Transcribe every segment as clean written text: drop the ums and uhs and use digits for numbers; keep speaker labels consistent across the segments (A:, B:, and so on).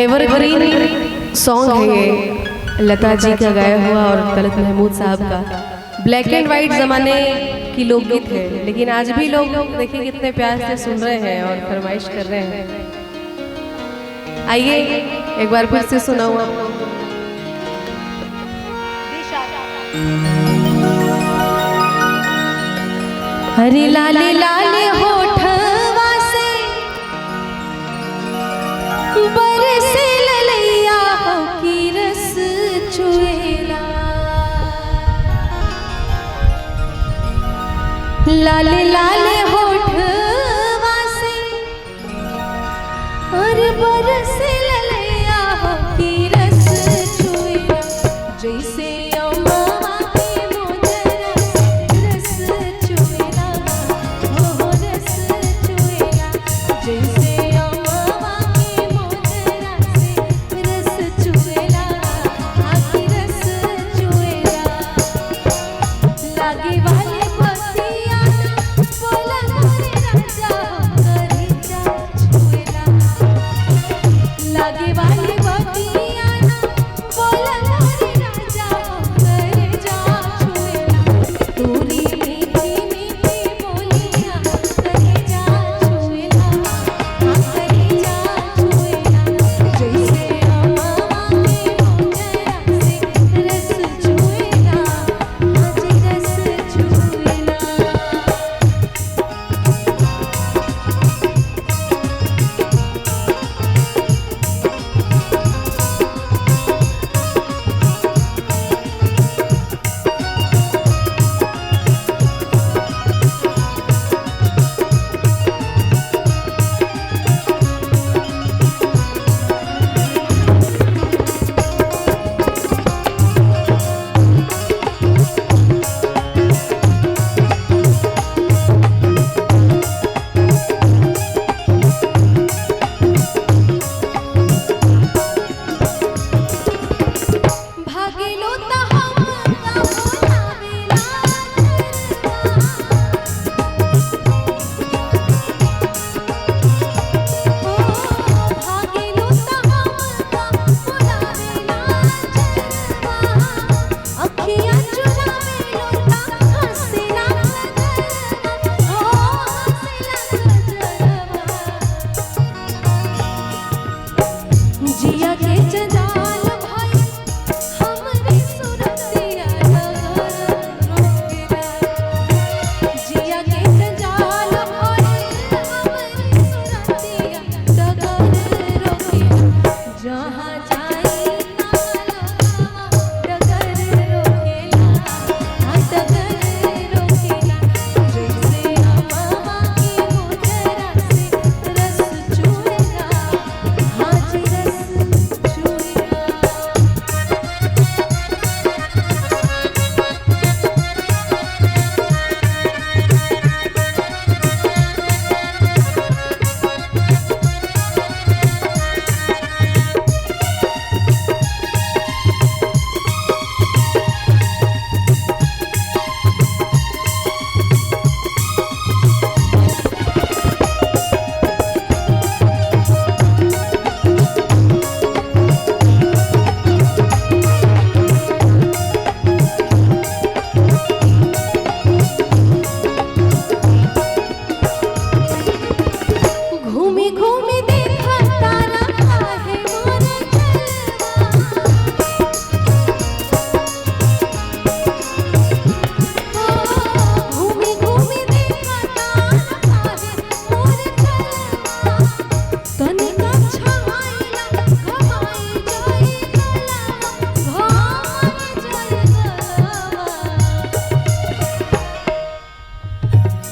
A: Evergreen song है ये, लता जी का गाया हुआ और तलत महमूद साहब का। ब्लैक एंड वाइट ज़माने की लोकगीत है, लेकिन आज भी लोग देखिए कितने प्यार से सुन रहे हैं और फरमाइश कर रहे हैं। आइए एक बार फिर से सुनाऊं आपको। हरी लाले लाले होठवा से बरसे ललैया की रस चुएला, लाले लाले होठवा से और बरसे ललैया की रस चुएला, जैसे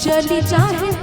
B: चली चाहे